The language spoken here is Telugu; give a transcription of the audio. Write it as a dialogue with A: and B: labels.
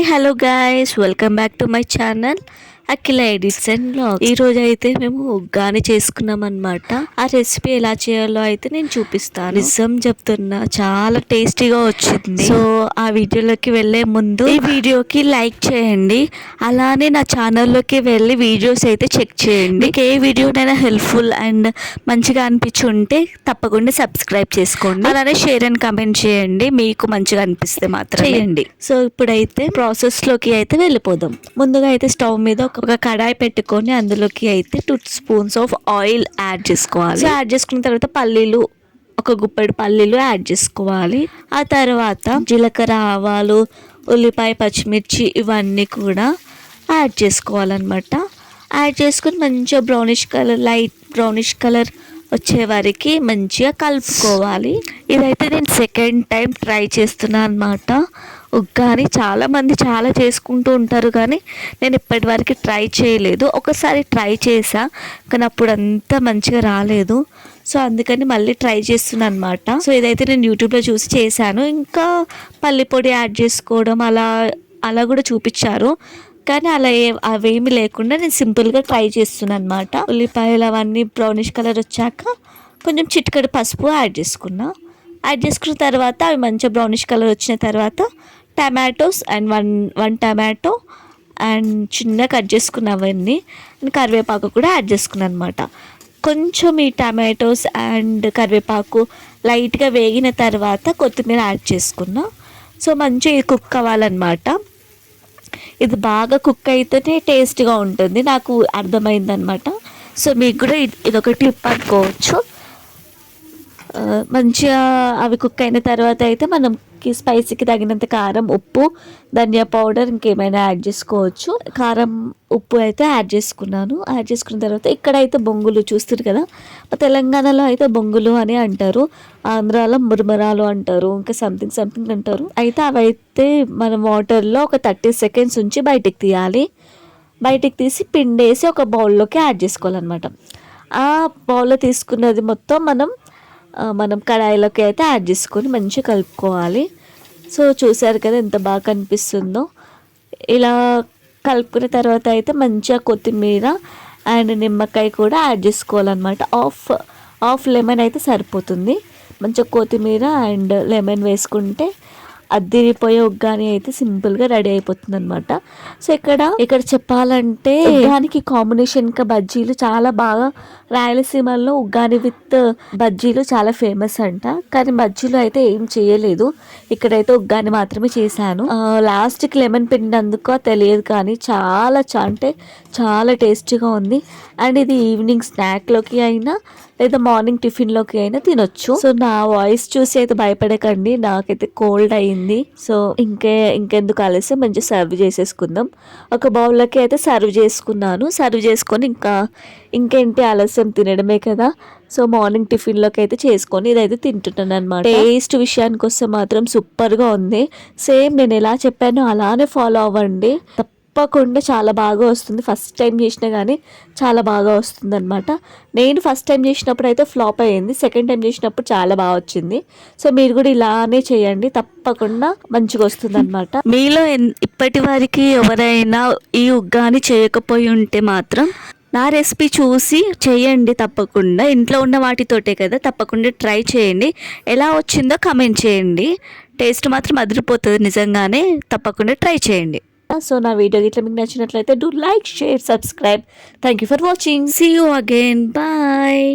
A: Hello guys, welcome back to my channel Akhila edits and vlogs. ఈ రోజు అయితే మేము ఉగ్గాని చేసుకున్నాం అనమాట. ఆ రెసిపీ ఎలా చేయాలో అయితే నేను చూపిస్తాను. నిజం చెప్తున్నా, చాలా టేస్టీగా వచ్చింది. సో ఆ వీడియోలోకి వెళ్ళే ముందు ఈ వీడియోకి లైక్ చేయండి, అలానే నా ఛానల్లోకి వెళ్ళి వీడియోస్ అయితే చెక్ చేయండి. మీకు ఏ వీడియోనైనా హెల్ప్ఫుల్ అండ్ మంచిగా అనిపించుంటే తప్పకుండా సబ్స్క్రైబ్ చేసుకోండి, అలానే షేర్ అండ్ కామెంట్ చేయండి. మీకు మంచిగా అనిపిస్తే మాత్రం చేయండి. సో ఇప్పుడైతే ప్రాసెస్ లోకి అయితే వెళ్ళిపోదాం. ముందుగా అయితే స్టవ్ మీద ఒక కడాయి పెట్టుకొని అందులోకి అయితే 2 స్పూన్స్ ఆఫ్ ఆయిల్ యాడ్ చేసుకోవాలి. సో యాడ్ చేసుకున్న తర్వాత పల్లీలు, ఒక గుప్పెడు పల్లీలు యాడ్ చేసుకోవాలి. ఆ తర్వాత జీలకర్ర, ఆవాలు, ఉల్లిపాయ, పచ్చిమిర్చి ఇవన్నీ కూడా యాడ్ చేసుకోవాలన్నమాట. యాడ్ చేసుకుని మంచిగా brownish colour, light brownish colour వచ్చే వరకు మంచిగా కలుపుకోవాలి. ఇదైతే నేను సెకండ్ టైం ట్రై చేస్తున్నాను అనమాట. ఉగ్గాని చాలామంది చాలా చేసుకుంటూ ఉంటారు, కానీ నేను ఇప్పటి వరకు ట్రై చేయలేదు. ఒకసారి ట్రై చేసా, కానీ అప్పుడు అంతా మంచిగా రాలేదు. సో అందుకని మళ్ళీ ట్రై చేస్తున్నాను అనమాట. సో ఇదైతే నేను యూట్యూబ్లో చూసి చేశాను. ఇంకా పల్లి పొడి యాడ్ చేసుకోవడం అలా కూడా చూపించారు, కానీ అలా అవేమి లేకుండా నేను సింపుల్గా ట్రై చేస్తున్నాను అనమాట. ఉల్లిపాయలు అవన్నీ బ్రౌనిష్ కలర్ వచ్చాక కొంచెం చిటికెడు పసుపు యాడ్ చేసుకున్న తర్వాత అవి మంచిగా బ్రౌనిష్ కలర్ వచ్చిన తర్వాత tomatoes and one tomato and చిన్న కట్ చేసుకున్న అవన్నీ కరివేపాకు కూడా యాడ్ చేసుకున్నాను అనమాట. కొంచెం ఈ టమాటోస్ అండ్ కరివేపాకు లైట్గా వేగిన తర్వాత కొత్తిమీర యాడ్ చేసుకున్నా. సో మంచిగా కుక్ అవ్వాలన్నమాట. ఇది బాగా కుక్ అయితేనే టేస్ట్గా ఉంటుంది, నాకు అర్థమైందనమాట. సో మీకు కూడా ఇదొక టిప్ అనుకోవచ్చు. మంచిగా అవి కుక్ అయిన తర్వాత అయితే మనకి స్పైసీకి తగినంత కారం, ఉప్పు, ధనియా పౌడర్ ఇంకేమైనా యాడ్ చేసుకోవచ్చు. కారం, ఉప్పు అయితే యాడ్ చేసుకున్నాను. యాడ్ చేసుకున్న తర్వాత ఇక్కడైతే బొంగులు చూస్తారు కదా, తెలంగాణలో అయితే బొంగులు అని అంటారు, ఆంధ్రాలో మురమరాలు అంటారు, ఇంకా సంథింగ్ అంటారు. అయితే అవైతే మనం వాటర్లో ఒక 30 సెకండ్స్ ఉంచి బయటికి తీయాలి. బయటికి తీసి పిండేసి ఒక బౌల్లోకి యాడ్ చేసుకోవాలన్నమాట. ఆ బౌల్లో తీసుకున్నది మొత్తం మనం కడాయిలోకి అయితే యాడ్ చేసుకొని మంచిగా కలుపుకోవాలి. సో చూసారు కదా ఎంత బాగా కనిపిస్తుందో. ఇలా కలుపుకున్న తర్వాత అయితే మంచిగా కొత్తిమీర అండ్ నిమ్మకాయ కూడా యాడ్ చేసుకోవాలన్నమాట. హాఫ్ లెమన్ అయితే సరిపోతుంది. మంచిగా కొత్తిమీర అండ్ లెమన్ వేసుకుంటే అద్దిరిపోయే ఉగ్గాని అయితే సింపుల్గా రెడీ అయిపోతుంది అనమాట. సో ఇక్కడ చెప్పాలంటే ఉగ్గానికి కాంబినేషన్గా బజ్జీలు చాలా బాగా, రాయలసీమలో ఉగ్గాని విత్ బజ్జీలు చాలా ఫేమస్ అంట. కానీ బజ్జీలు అయితే ఏం చేయలేదు, ఇక్కడైతే ఉగ్గాని మాత్రమే చేశాను. లాస్ట్కి లెమన్ పిండినందుకు తెలియదు, కానీ అంటే చాలా టేస్టీగా ఉంది. అండ్ ఇది ఈవినింగ్ స్నాక్లోకి అయినా లేదా మార్నింగ్ టిఫిన్లోకి అయినా తినొచ్చు. సో నా వాయిస్ చూసి అయితే భయపడకండి, నాకైతే కోల్డ్ అయింది. సో ఇంకెందుకు ఆలస్యం, మంచిగా సర్వ్ చేసేసుకుందాం. ఒక బౌల్లోకి అయితే సర్వ్ చేసుకున్నాను. సర్వ్ చేసుకొని ఇంకేంటి ఆలస్యం, తినడమే కదా. సో మార్నింగ్ టిఫిన్లోకి అయితే చేసుకొని ఇదైతే తింటున్నాను అనమాట. టేస్ట్ విషయానికి వస్తే మాత్రం సూపర్గా ఉంది. సేమ్ నేను ఎలా చెప్పానో అలానే ఫాలో అవ్వండి, తప్పకుండా చాలా బాగా వస్తుంది. ఫస్ట్ టైం చేసినా కానీ చాలా బాగా వస్తుంది అనమాట. నేను ఫస్ట్ టైం చేసినప్పుడు అయితే ఫ్లాప్ అయ్యింది, సెకండ్ టైం చేసినప్పుడు చాలా బాగా వచ్చింది. సో మీరు కూడా ఇలానే చేయండి, తప్పకుండా మంచిగా వస్తుంది అనమాట. మీలో ఇప్పటి వరకు ఎవరైనా ఈ ఉగ్గాని చేయకపోయి ఉంటే మాత్రం నా రెసిపీ చూసి చేయండి తప్పకుండా. ఇంట్లో ఉన్న వాటితోటే కదా, తప్పకుండా ట్రై చేయండి. ఎలా వచ్చిందో కమెంట్ చేయండి. టేస్ట్ మాత్రం అదిరిపోతుంది నిజంగానే, తప్పకుండా ట్రై చేయండి. సో నా వీడియో ఇట్లా మీకు నచ్చినట్లయితే do like, share, subscribe. Thank you for watching. See you again. Bye.